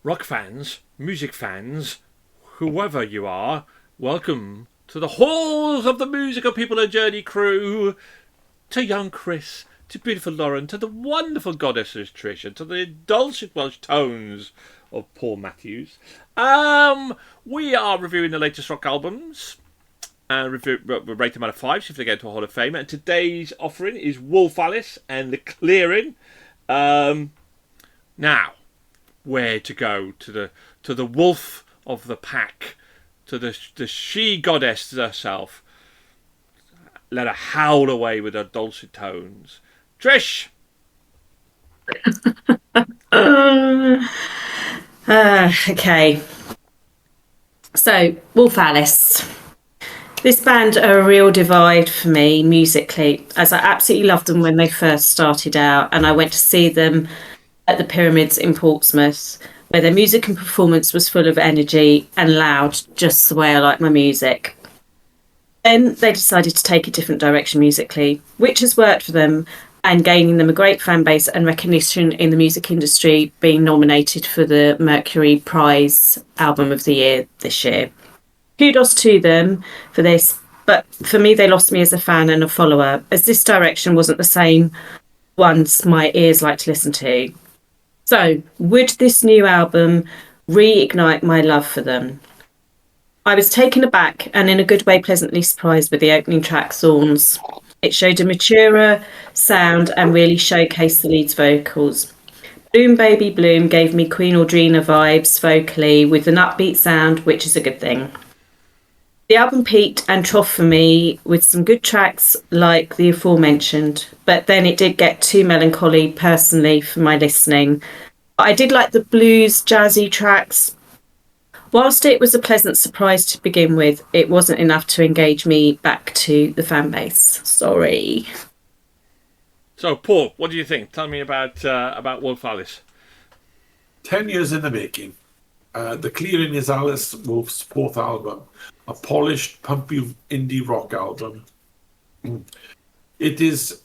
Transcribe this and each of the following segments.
rock fans, music fans, whoever you are, welcome to the halls of the musical people and journey crew. To young Chris, to beautiful Lauren, to the wonderful goddesses Trish, and to the dulcet Welsh tones of Paul Matthews. We are reviewing the latest rock albums and rate them out of 5, see if they get into a Hall of Fame. And today's offering is Wolf Alice and The Clearing. Now, where to go? To the wolf of the pack, to the she goddess herself. Let her howl away with her dulcet tones. Trish! Okay. So, Wolf Alice. This band are a real divide for me musically, as I absolutely loved them when they first started out, and I went to see them at the Pyramids in Portsmouth, where their music and performance was full of energy and loud, just the way I like my music. Then they decided to take a different direction musically, which has worked for them and gaining them a great fan base and recognition in the music industry, being nominated for the Mercury Prize Album of the Year this year. Kudos to them for this, but for me they lost me as a fan and a follower, as this direction wasn't the same ones my ears like to listen to. So, would this new album reignite my love for them? I was taken aback and in a good way pleasantly surprised with the opening track, Thorns. It showed a maturer sound and really showcased the lead's vocals. Bloom Baby Bloom gave me Queen Audrina vibes vocally with an upbeat sound, which is a good thing. The album peaked and troughed for me with some good tracks like the aforementioned, but then it did get too melancholy personally for my listening. I did like the blues, jazzy tracks. Whilst it was a pleasant surprise to begin with, it wasn't enough to engage me back to the fan base. Sorry. So, Paul, what do you think? Tell me about Wolf Alice. 10 years in the making. The Clearing is Alice Wolf's fourth album, a polished, pumpy indie rock album. It is,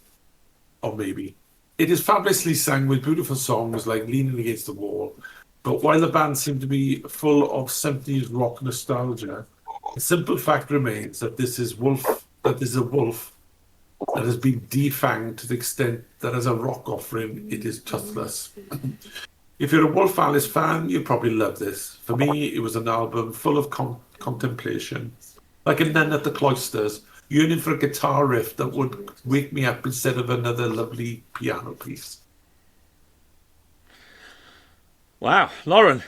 or maybe, it is fabulously sung with beautiful songs like Leaning Against the Wall. But while the band seemed to be full of 70s rock nostalgia, the simple fact remains that this is a wolf that has been defanged to the extent that as a rock offering, it is toothless. If you're a Wolf Alice fan, you'll probably love this. For me, it was an album full of contemplation, like a nun at the cloisters, yearning for a guitar riff that would wake me up instead of another lovely piano piece. Wow, Lauren.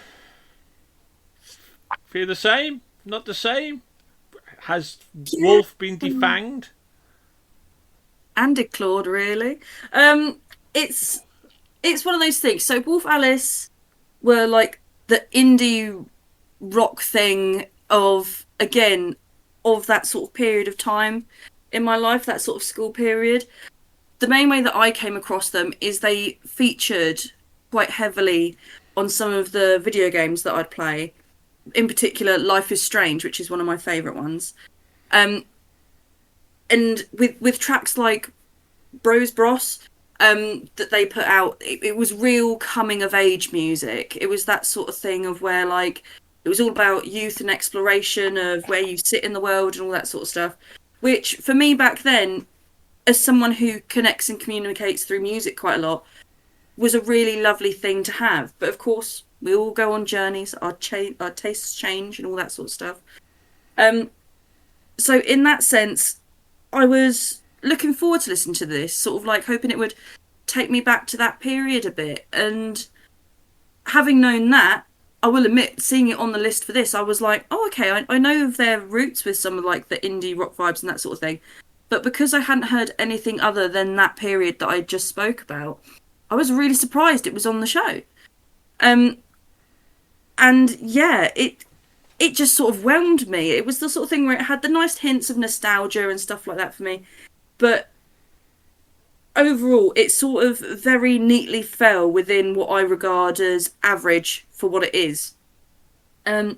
Feel the same? Not the same? Has Wolf been defanged? And declawed, really. It's one of those things. So Wolf Alice were like the indie rock thing of that sort of period of time in my life, that sort of school period. The main way that I came across them is they featured quite heavily on some of the video games that I'd play. In particular, Life is Strange, which is one of my favourite ones. And with tracks like Bros Bros that they put out, it was real coming of age music. It was that sort of thing of where like it was all about youth and exploration of where you sit in the world and all that sort of stuff. Which for me back then, as someone who connects and communicates through music quite a lot, was a really lovely thing to have. But of course, we all go on journeys, our tastes change and all that sort of stuff. So in that sense, I was looking forward to listening to this, sort of like hoping it would take me back to that period a bit. And having known that, I will admit, seeing it on the list for this, I was like, oh, okay, I know of their roots with some of like the indie rock vibes and that sort of thing. But because I hadn't heard anything other than that period that I just spoke about, I was really surprised it was on the show. And yeah, it just sort of whelmed me. It was the sort of thing where it had the nice hints of nostalgia and stuff like that for me. But overall, it sort of very neatly fell within what I regard as average for what it is. On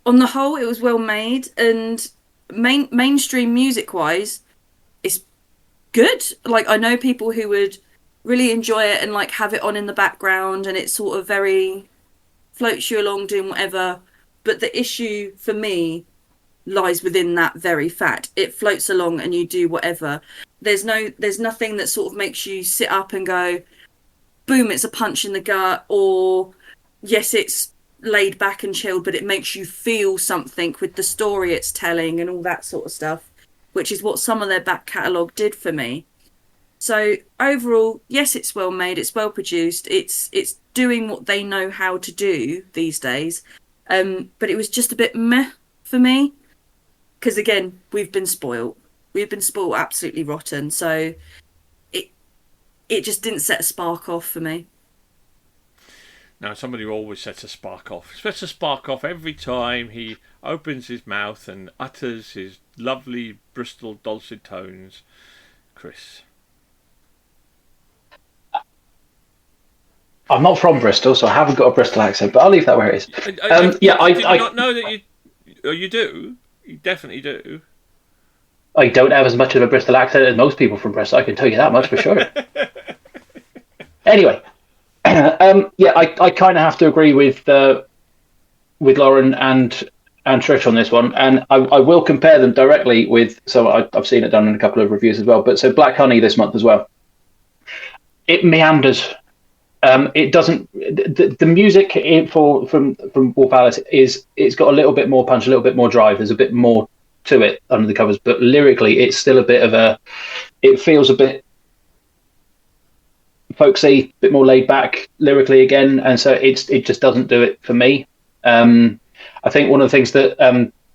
the whole, it was well made, and mainstream music-wise, it's good. Like, I know people who would really enjoy it and like have it on in the background, and it's sort of very floats you along doing whatever. But the issue for me lies within that very fact. It floats along and you do whatever. There's nothing that sort of makes you sit up and go, boom, it's a punch in the gut, or yes, it's laid back and chilled, but it makes you feel something with the story it's telling and all that sort of stuff, which is what some of their back catalogue did for me. So overall, yes, it's well made, it's well produced, it's doing what they know how to do these days. But it was just a bit meh for me, because again, we've been spoiled absolutely rotten. So it just didn't set a spark off for me. Now, somebody who always sets a spark off. Sets a spark off every time he opens his mouth and utters his lovely Bristol dulcet tones. Chris. I'm not from Bristol, so I haven't got a Bristol accent, but I'll leave that where it is. Did you not know that you do? You definitely do. I don't have as much of a Bristol accent as most people from Bristol, I can tell you that much for sure. Anyway, I kind of have to agree with Lauren and Trish on this one, and I will compare them directly with. So I've seen it done in a couple of reviews as well. But so Black Honey this month as well. It meanders. It doesn't. The music from Wolf Alice it's got a little bit more punch, a little bit more drive. There's a bit more to it under the covers, but lyrically, it's still a bit of a. It feels a bit folksy, a bit more laid back lyrically again, and so it just doesn't do it for me. I think one of the things that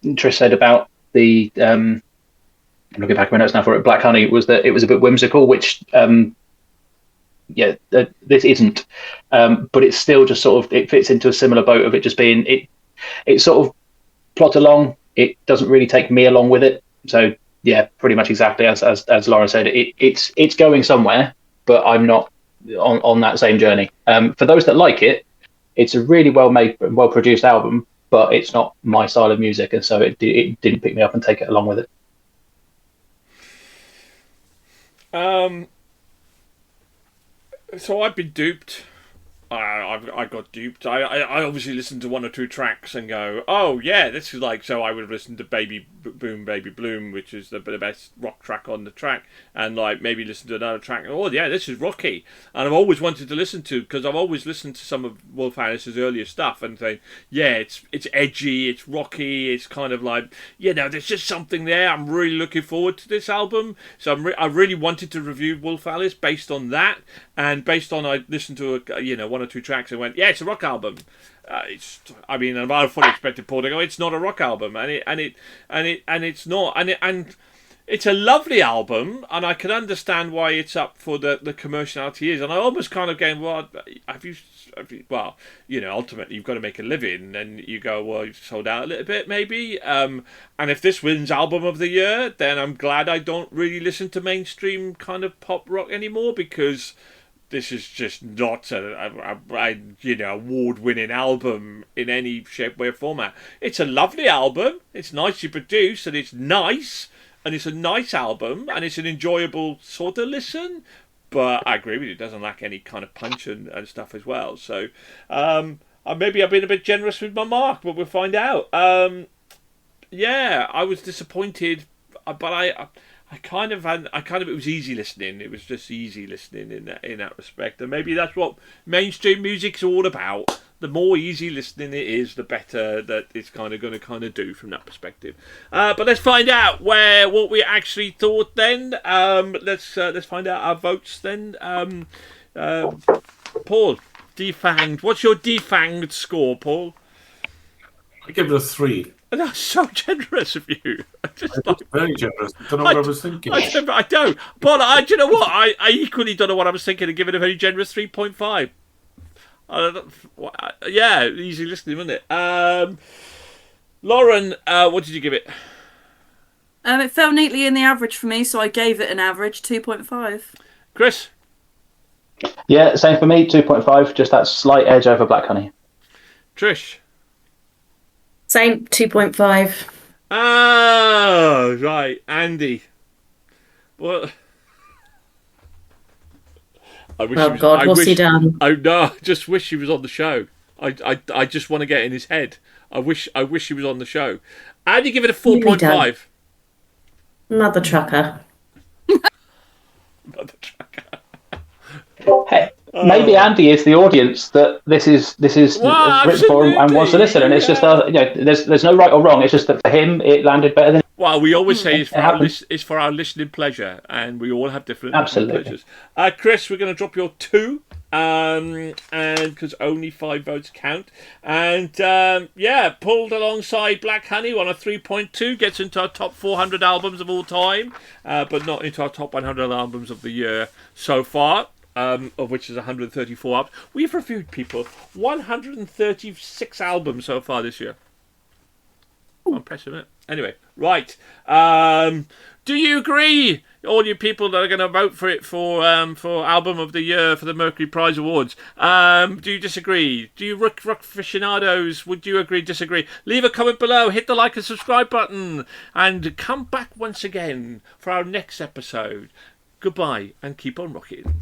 Trish said about the I'm looking back at my notes now for it, Black Honey, was that it was a bit whimsical, which this isn't, but it's still just sort of, it fits into a similar boat of it just being it sort of plods along. It doesn't really take me along with it, so yeah, pretty much exactly as Laura said, it's going somewhere, but I'm not on that same journey. For those that like it, it's a really well made and well produced album, but it's not my style of music, and so it didn't pick me up and take it along with it. So I've been duped. I got duped. I obviously listened to one or two tracks and go, oh yeah, this is like, so I would have listened to Baby Boom Baby Bloom, which is the best rock track on the track, and like maybe listen to another track. Oh yeah, this is rocky, and I've always wanted to listen to, because I've always listened to some of Wolf Alice's earlier stuff and saying, yeah, it's edgy, it's rocky, it's kind of like, there's just something there. I'm really looking forward to this album, so I really wanted to review Wolf Alice based on that, and based on I listened to one or two tracks and went, yeah, it's a rock album. I fully expected Paul to go, it's not a rock album, and it's not, and it's a lovely album, and I can understand why it's up for the commerciality is, and I almost kind of going, well, ultimately you've got to make a living, and you go, well, you've sold out a little bit maybe, and if this wins album of the year, then I'm glad I don't really listen to mainstream kind of pop rock anymore, because this is just not a award-winning album in any shape, way, or format. It's a lovely album. It's nicely produced, and it's nice, and it's a nice album, and it's an enjoyable sort of listen. But I agree with you, it doesn't lack any kind of punch and stuff as well. So maybe I've been a bit generous with my mark, but we'll find out. I was disappointed, but it was easy listening. It was just easy listening in that respect, and maybe that's what mainstream music's all about. The more easy listening it is, the better that it's kind of going to do from that perspective. But let's find out what we actually thought then. Let's find out our votes then. Paul, defanged. What's your defanged score, Paul? I give it a 3. That's so generous of you. Very generous. I don't know what I was thinking. I don't. But do you know what? I equally don't know what I was thinking and give it a very generous 3.5. Easy listening, wasn't it? Lauren, what did you give it? It fell neatly in the average for me, so I gave it an average 2.5. Chris? Yeah, same for me, 2.5, just that slight edge over Black Honey. Trish? Same, 2.5. Oh, right. Andy. What? What's he done? I just wish he was on the show. I just want to get in his head. I wish he was on the show. Andy, give it a Really 4.5. Mother trucker. Mother trucker. Hey, maybe Andy is the audience that this is Well, written for and wants to listen, and it's just there's no right or wrong. It's just that for him it landed better than. Well, we always say it's for our listening pleasure, and we all have different pleasures. Chris, we're going to drop your 2, and because only 5 votes count, and pulled alongside Black Honey on a 3.2, gets into our top 400 albums of all time, but not into our top 100 albums of the year so far. Of which is 134 albums. We've reviewed 136 albums so far this year. Impressive, isn't it? Anyway, right. Do you agree, all you people that are going to vote for it for Album of the Year for the Mercury Prize Awards? Do you disagree? Do you rock aficionados? Would you agree, disagree? Leave a comment below, hit the like and subscribe button, and come back once again for our next episode. Goodbye, and keep on rocking.